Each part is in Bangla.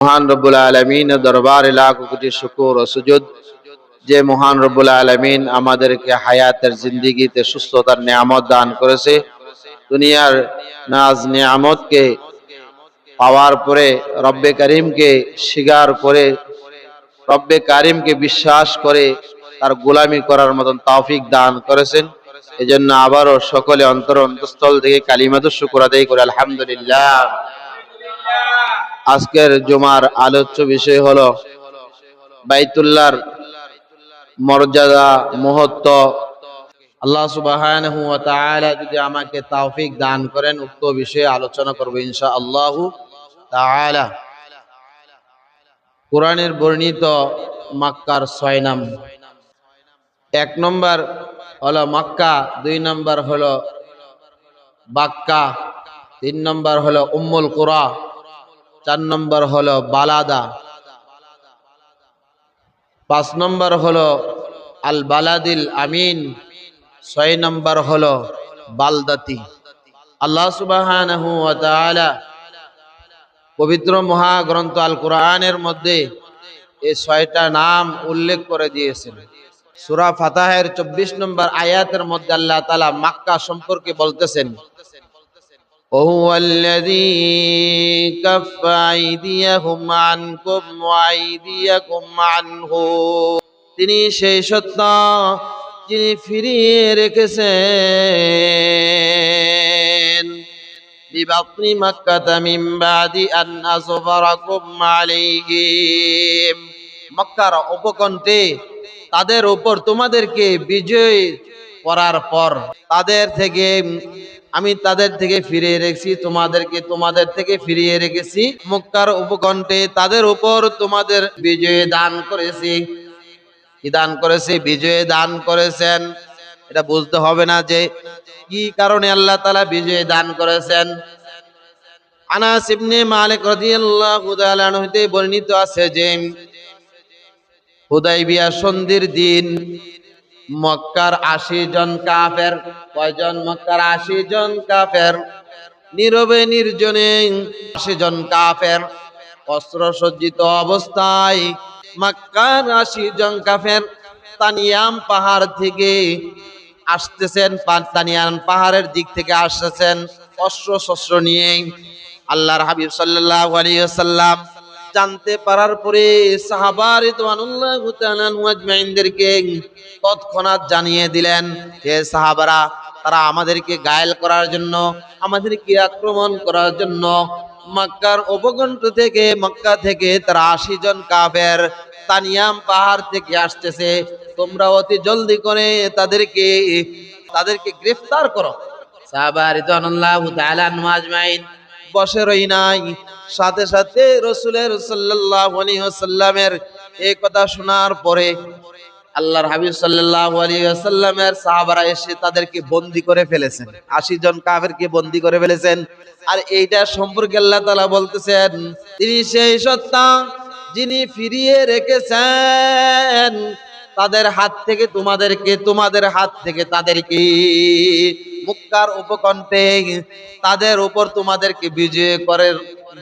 মহান রব্বুল আলামিনের দরবারে লাখ কোটি শুকর ও সুজুদ, যে মহান রব্বুল আলামিন আমাদেরকে হায়াতের জিন্দেগিতে সুস্থতার নিয়ামত দান করেছে। দুনিয়ার নাজ নিয়ামতকে পাওয়ার পরে রব্বে করিমকে স্বীকার করে, রব্বে করিমকে বিশ্বাস করে তার গোলামি করার মতন তৌফিক দান করেছেন। এজন্য আবারও সকলে অন্তঃস্থল থেকে কালিমাতু শুকর আদায় করে আলহামদুলিল্লাহ। আজকের জুমার আলোচ্য বিষয় হলো বাইতুল্লাহর মর্যাদা, মুহূর্ত। আল্লাহ সুবহানাহু ওয়া তাআলা যদি আমাকে তৌফিক দান করেন, উক্ত বিষয়ে আলোচনা করব ইনশাআল্লাহ তাআলা। কোরআনের বর্ণিত মক্কার 6 নাম। 1 নম্বর হলো মক্কা, 2 নম্বর হলো বাক্কা, 3 নম্বর হলো উম্মুল কুরা, 4 নম্বর হলো বালাদা, 5 নম্বর হলো আল বালাদিল আমিন, 6 নম্বর হলো বালদাতি। আল্লাহ সুবহানাহু ওয়া তাআলা পবিত্র মহাগ্রন্থ আল কোরআনের মধ্যে এই 6টা নাম উল্লেখ করে দিয়েছেন। সূরা ফাতিহার 24 নম্বর আয়াতের মধ্যে আল্লাহ তাআলা মক্কা সম্পর্কে বলতেছেন, وهو الذي كف أيديهم عنكم وأيديكم عنه। তিনি সেই সত্য যিনি ফিরিয়ে রেখেছেন বিবাকনি মক্কাতা মিন বাদি আন আযফারাকুম আলাইহিম। মক্কার উপকণ্ঠে তাদের উপর তোমাদেরকে বিজয় করার পর আমি তাদের থেকে ফিরিয়ে রেখেছি, তোমাদের থেকে ফিরিয়ে রেখেছি। মক্কার উপকণ্ঠে তাদের উপর তোমাদের বিজয় দান করেছি। কি দান করেছি? বিজয় দান করেছেন। এটা বুঝতে হবে না যে কি কারণে আল্লাহ তাআলা বিজয় দান করেছেন। আনাস ইবনে মালিক রাদিয়াল্লাহু তাআলা আনহু হতে বর্ণিত আছে যে হুদায়বিয়া সন্ধির দিন মক্কার 80 জন কাফের, কয়জন? মক্কার 80 জন কাফের, নীরবে নির্জনে 80 জন কাফের অস্ত্র সজ্জিত অবস্থায় মক্কার 80 জন কাফের তানিয়াম পাহাড় থেকে আসতেছেন, তানিয়াম পাহাড়ের দিক থেকে আসতেছেন অস্ত্র শস্ত্র নিয়ে। আল্লাহর হাবিব সাল্লাল্লাহু আলাইহি ওয়াসাল্লাম জানতে পারার পরে সাহাবা রিদওয়ানুল্লাহি তাআলা আজমাইনদেরকে তৎক্ষণাৎ জানিয়ে দিলেন, হে সাহাবারা, তারা আমাদেরকে ঘায়েল করার জন্য, আমাদেরকে আক্রমণ করার জন্য মক্কার উপকণ্ঠ থেকে, মক্কা থেকে তারা 80 জন কাফের তানিয়াম পাহাড় থেকে আসতেছে। তোমরা অতি জলদি করে তাদেরকে গ্রেফতার করো। সাহাবা রিদওয়ানুল্লাহি তাআলা আজমাইন বসে রই নাই, সাথে সাথে রাসূলের সাল্লাল্লাহু আলাইহি ওয়াসাল্লামের এই কথা শোনার পরে আল্লাহর হাবিব সাল্লাল্লাহু আলাইহি ওয়াসাল্লামের সাহাবারা এসে তাদেরকে বন্দী করে ফেলেছেন। 80 জন কাফেরকে বন্দী করে ফেলেছেন। আর এইটা সম্পর্কে আল্লাহ তাআলা বলতেছেন, তিনি সেই সত্তা যিনি ফিরিয়ে রেখেছেন তাদের হাত থেকে তোমাদেরকে, তোমাদের হাত থেকে তাদেরকে, মক্কার উপকণ্ঠে তাদের উপর তোমাদেরকে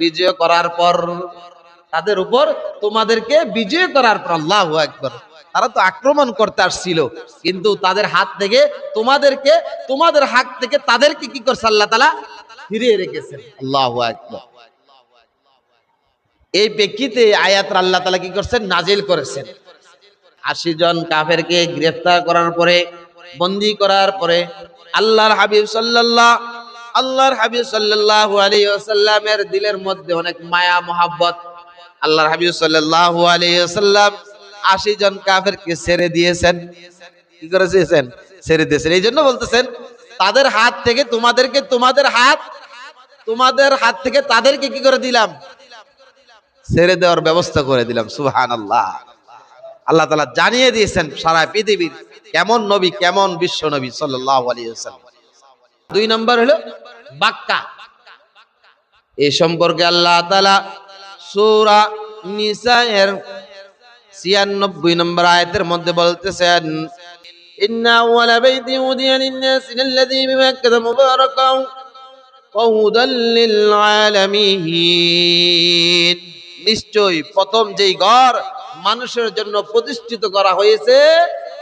বিজয় করার পর, তাদের উপর তোমাদেরকে বিজয় করার পর, আল্লাহু আকবার, তারা তো আক্রমণ করতে আসছিল, কিন্তু তাদের হাত থেকে তোমাদের হাত থেকে তাদেরকে কি করছে? আল্লাহ তাআলা ফিরিয়ে রেখেছেন। আল্লাহু আকবার। এই প্রেক্ষিতে আয়াত আল্লাহ তাআলা কি করছেন? নাজিল করেছেন। 80 জন কাফেরকে গ্রেফতার করার পরে, বন্দী করার পরে আল্লাহর হাবিব সাল্লাল্লাহু আলাইহি ওয়াসাল্লামের দিলের মধ্যে অনেক মায়া মোহাব্বত। আল্লাহর হাবিব সাল্লাল্লাহু আলাইহি ওয়াসাল্লাম 80 জন কাফেরকে ছেড়ে দিয়েছেন। কি করেছেন? ছেড়ে দিয়েছেন। এই জন্য বলতেছেন, তাদের হাত থেকে তোমাদেরকে, তোমাদের হাত থেকে তাদেরকে কি করে দিলাম? ছেড়ে দেওয়ার ব্যবস্থা করে দিলাম। সুবহানাল্লাহ। আল্লাহ তাআলা জানিয়ে দিয়েছেন সারা পৃথিবীর কেমন নবী, কেমন বিশ্ব নবী সাল্লাল্লাহু আলাইহি ওয়াসাল্লাম। 2 নম্বর হলো বাক্কা। এই সম্পর্কে আল্লাহ তাআলা সূরা নিসা-এর 96 নম্বর আয়াতের মধ্যে বলতেছেন, ইন্না আউয়ালা বাইতি উদিয়া লিন-নাসি আল্লাযী বিমাক্কাতা মুবারাকান ওয়া হুদাল লিল আলামিন। নিশ্চয়ই প্রথম যেই ঘর মানুষের জন্য প্রতিষ্ঠিত করা হয়েছে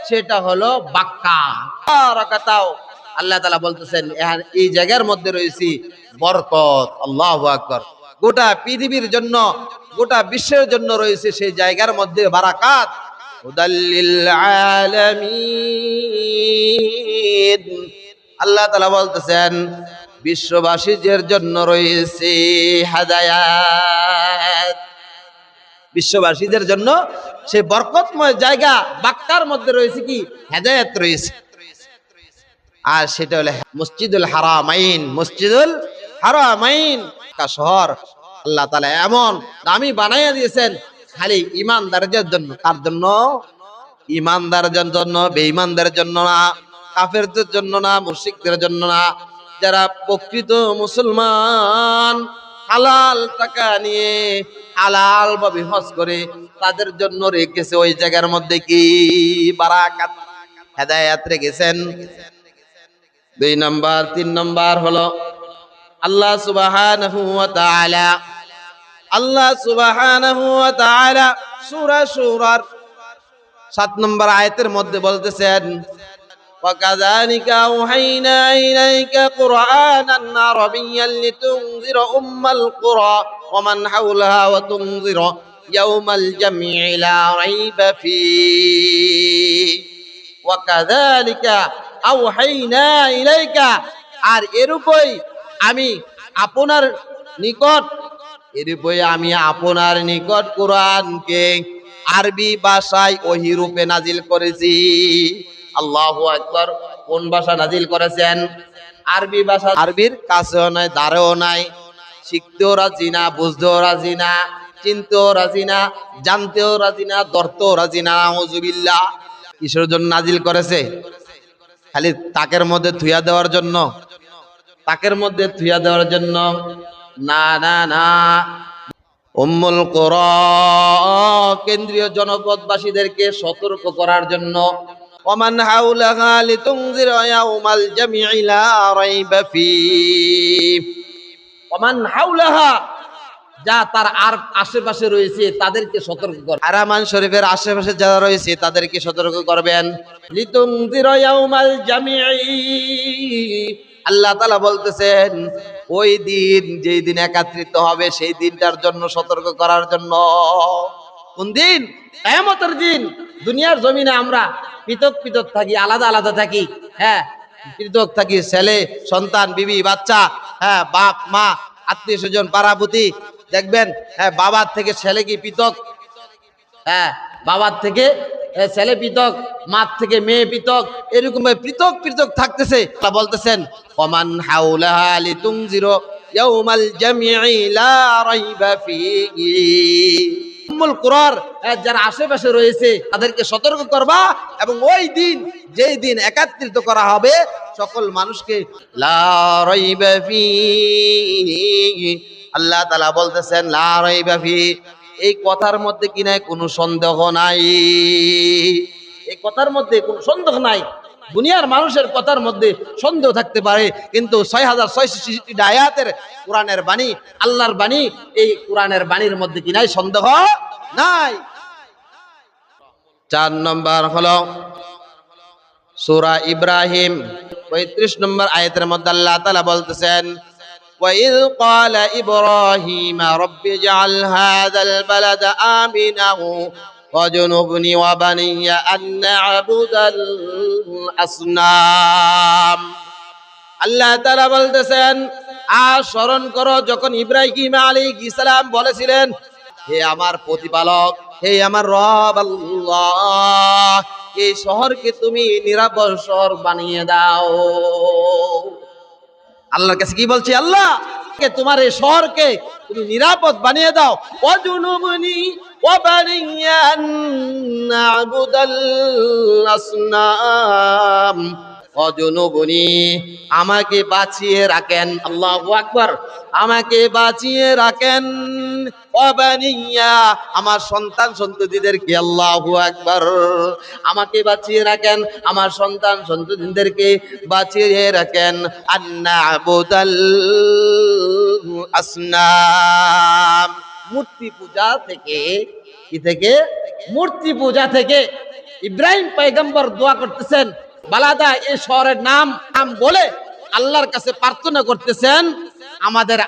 সেটা হলো বাক্কা। আল্লাহ তাআলা বলতেছেন এই জায়গার মধ্যে রয়েছে বরকত। আল্লাহু আকবার। গোটা পৃথিবীর জন্য, গোটা বিশ্বের জন্য রয়েছে সেই জায়গার মধ্যে বারাকাত। হুদাল্লিল আলামিন। আল্লাহ তাআলা বলতেছেন বিশ্ববাসীদের জন্য রয়েছে হেদায়েত। বিশ্ববাসীদের জন্য সেই বরকতময় জায়গা বাক্কার মধ্যে রয়েছে কি? হেদায়েত রয়েছে। আর সেটা হলো মসজিদুল হারামাইন। মসজিদুল হারামাইন শহর আল্লাহ তাআলা এমন দামি বানাইয়া দিয়েছেন খালি ঈমানদারদের জন্য। কার জন্য? ঈমানদারদের জন্য, বেঈমানদের জন্য না, কাফেরদের জন্য না, মুশরিকদের জন্য না। যারা প্রকৃত মুসলমান হালাল টাকা নিয়ে হালাল ভাবে হজ করে তাদের জন্য রেখেছে ওই জায়গার মধ্যে কি? বারাকাত, হেদায়েত রেখেছেন। 2 নম্বর 3 নম্বর হলো আল্লাহ সুবহানাহু ওয়া তাআলা, আল্লাহ সুবহানাহু ওয়া তাআলা সূরা সূরার 7 নম্বর আয়াতের মধ্যে বলতেছেন وَكَذَلِكَ أَوْحَيْنَا إِلَيْكَ قُرْآنًا عَرَبِيًّا لِتُنذِرَ أُمَّ الْقُرَى وَمَنْ حَوْلَهَا وَتُنذِرَ يَوْمَ الْجَمْعِ لَا رَيْبَ فِيهِ وَكَذَلِكَ أَوْحَيْنَا إِلَيْكَ। আর এরূপই আমি আপনার নিকট, এরূপই আমি আপনার নিকট কোরআনকে আরবি ভাষায় ওহী রূপে নাজিল করেছি। আল্লাহু আকবার। কোন ভাষা নাজিল করেছেন? আরবি ভাষা। আরবির কাছেও নাই, ধারেও নাই, শিখতেও রাজি না, বুঝতেও রাজি না, চিনতেও রাজি না, জানতেও রাজি না, ধরতেও রাজি না। নাউযুবিল্লাহ। কিসের জন্য নাজিল করেছে? খালি তাকের মধ্যে থুইয়া দেওয়ার জন্য? তাকের মধ্যে থুইয়া দেওয়ার জন্য না, না, না। উম্মুল কুরা কেন্দ্রীয় জনপদবাসীদেরকে সতর্ক করার জন্য। ওমান হাওলাহা লিতুনজিরা ইয়াউমাল জামঈ লা রাইবা ফীহি। ওমান হাওলাহা, যা তার আর আশেপাশে রয়েছে তাদেরকে সতর্ক কর। হারামান শরীফের আশেপাশে যারা রয়েছে তাদেরকে সতর্ক করবেন। লিতুনজিরা ইয়াউমাল জামঈ, আল্লাহ তাআলা বলতেছেন ওই দিন, যেই দিন একত্রিত হবে সেই দিনটার জন্য সতর্ক করার জন্য। কোন দিন? কিয়ামতের দিন। দুনিয়ার জমিনে আমরা পৃথক পৃথক থাকি, আলাদা আলাদা থাকি, হ্যাঁ, পৃথক থাকি, ছেলে সন্তান, বিবি বাচ্চা, হ্যাঁ, বাপ মা, আত্মীয় স্বজন, পাড়াপতি। দেখবেন হ্যাঁ, বাবার থেকে ছেলে কি পৃথক, হ্যাঁ, বাবার থেকে ছেলে পৃথক, মার থেকে মেয়ে পৃথক, এরকম পৃথক পৃথক থাকতেছে। আল্লাহ বলতেছেন ওমান হাওলাহা লিতুনজিরা ইয়াউমাল জামঈ লা রাইবা ফীহি। উম্মুল কুরার যারা আশেপাশে রয়েছে তাদেরকে সতর্ক করবা, এবং ওই দিন, যেই দিন একত্রিত করা হবে সকল মানুষকে, লা রাইবা ফীহি। আল্লাহ তাআলা বলতেছেন লা রাইবা ফীহি, এই কথার মধ্যে কি নাই কোনো সন্দেহ নাই। এই কথার মধ্যে কোনো সন্দেহ নাই। দুনিয়ার মানুষের কথার মধ্যে সন্দেহ থাকতে পারে, কিন্তু 6666 আয়াতের কোরআনের বাণী, আল্লাহর বাণী, এই কোরআনের বাণীর মধ্যে কি নাই? সন্দেহ নাই। 4 নম্বর হলো সূরা ইব্রাহিম 35 নম্বর আয়াতের মধ্যে আল্লাহ তাআলা বলতেছেন وَإِذْ قَالَ إِبْرَاهِيمُ رَبِّ اجْعَلْ هَذَا الْبَلَدَ آمِنًا وَاجْنُبْنِي وَبَنِيَّ أَن نَّعْبُدَ الْأَصْنَامَ। আল্লাহ তাআলা বলতেছেন আর স্মরণ করো যখন ইব্রাহিম আলাইহিস সালাম বলেছিলেন হে আমার প্রতিপালক, হে আমার রব আল্লাহ, এই শহরকে তুমি নিরাপদ শহর বানিয়ে দাও। আল্লাহর কাছে কি বলছি? আল্লাহ, তোমার এই শহরকে তুমি নিরাপদ বানিয়ে দাও। ওয়াজুনুবনি ওয়াবানিয়া আন না'বুদাল আসনাম। ওয়াজুনুবনি, আমাকে বাঁচিয়ে রাখেন। আল্লাহু আকবার। আমাকে বাঁচিয়ে রাখেন। ওয়াবানিয়া, আমার সন্তান সন্ততিদেরকে। আল্লাহু আকবার। আমাকে বাঁচিয়ে রাখেন, আমার সন্তান সন্ততিদেরকে বাঁচিয়ে রাখেন। আন না'বুদাল আসনাম। মূর্তি পূজা থেকে, কি থেকে? মূর্তি পূজা থেকে। ইব্রাহিম পয়গম্বর দোয়া করতেছেন, বালাদা এই শহরের নাম বলে আল্লাহর কাছে প্রার্থনা করতেছেন, আমাদের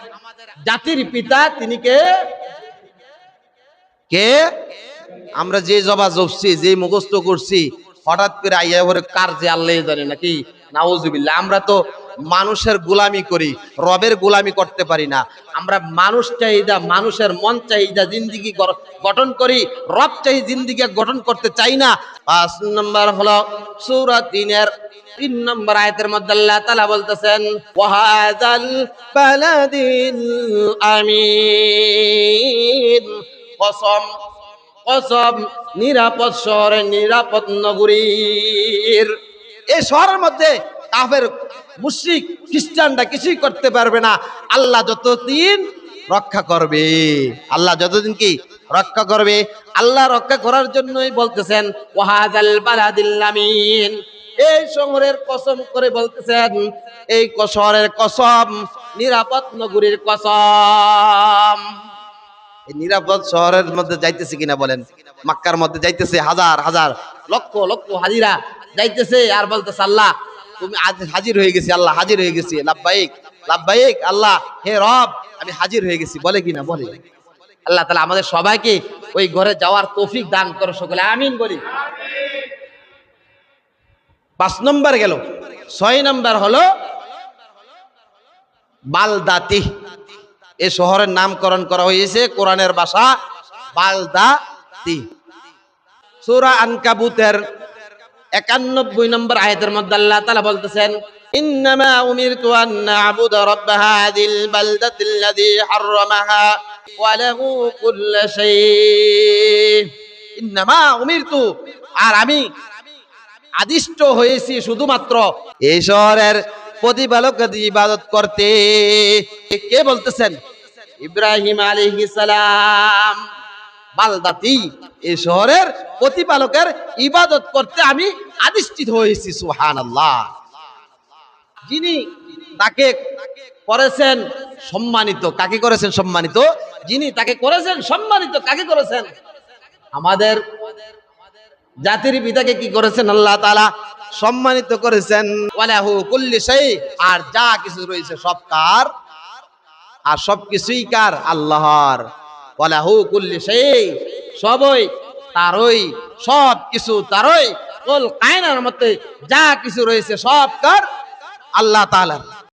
জাতির পিতা তিনি কে? কে? আমরা যে জবা জপছি, যে মুখস্থ করছি, হঠাৎ করে আইয়া ভরে কার যে আল্লাহ জানে নাকি? নাউজুবিল্লাহ। আমরা তো মানুষের গোলামি করি, রবের গোলামি করতে পারি না। আমরা মানুষ চাহিদা, মানুষের মন চাহিদা জিন্দিগি গঠন করি, রব চাই জিন্দিগি গঠন করতে চাই না। 5 নম্বর হলো সূরা 3 নম্বর আয়াতের মধ্যে আল্লাহ তাআলা বলতেছেন, ওয়াহাযাল বালাদিল আমিন। কসম, কসম, নিরাপদ শহরের, নিরাপদ নগরীর। এই শহরের মধ্যে কাফের, মুশরিক, খ্রিস্টানরা কিছুই করতে পারবে না। আল্লাহ যতদিন রক্ষা করবে, আল্লাহ যতদিন কি রক্ষা করবে, আল্লাহ রক্ষা করার জন্যই বলতেছেন ওয়াহাযাল বালাদিল আমিন। এই শহরের কসম করে বলতেছেন, এই শহরের কসম, নিরাপদ নগরীর কসম। এই নিরাপদ শহরের মধ্যে যাইতেছে কিনা বলেন? মক্কার মধ্যে যাইতেছে হাজার হাজার, লক্ষ লক্ষ হাজিরা যাইতেছে, আর বলতেছে আল্লাহ তুমি আজ হাজির হয়ে গেছি, আল্লাহ হাজির হয়ে গেছি, লাব্বাইক লাব্বাইক, আল্লাহ হে রব আমি হাজির হয়ে গেছি, বলে কিনা? বলে। আল্লাহ তাআলা আমাদের সবাইকে ওই ঘরে যাওয়ার তৌফিক দান করে, সকলে আমিন বলি। 5 নম্বর গেল। 6 নম্বর হলো বালদাতি। এই শহরের নামকরণ করা হয়েছে কোরআনের ভাষা বালদাতি। সূরা আনকাবুতের 91 নম্বর আয়াতের মধ্যে আল্লাহ তাআলা বলতেছেন, ইন্নামা উমিরতু আন না'বুদা রাব্ব হাযিল বালদাতিল্লাযী হাররামাহা ওয়া লাহু কুল্লু শাই। ইন্নামা উমিরতু, আর আমি আদিষ্ট হয়েছি শুধুমাত্র এই শহরের প্রতিপালকের ইবাদত করতে। কে বলতেছেন? ইব্রাহিম আলাইহিস সালাম। বালদাতি, এই শহরের প্রতিপালকের ইবাদত করতে আমি আদিষ্ঠিত হয়েছি। সুবহানাল্লাহ। যিনি তাকে করেছেন সম্মানিত, কাকে করেছেন সম্মানিত? যিনি তাকে করেছেন সম্মানিত, কাকে করেছেন? আমাদের জাতির পিতাকে কি করেছেন? আল্লাহ তাআলা সম্মানিত করেছেন। ওয়ালাহু কুল্লু শাই, আর যা কিছু রয়েছে সব কার? আর সবকিছুই কার? আল্লাহর। ওয়ালাহু কুল্লু শাই, সবই তারই, সব কিছু তারই। কুল কায়নার মধ্যে যা কিছু রয়েছে সব কার? আল্লাহ তাআলার।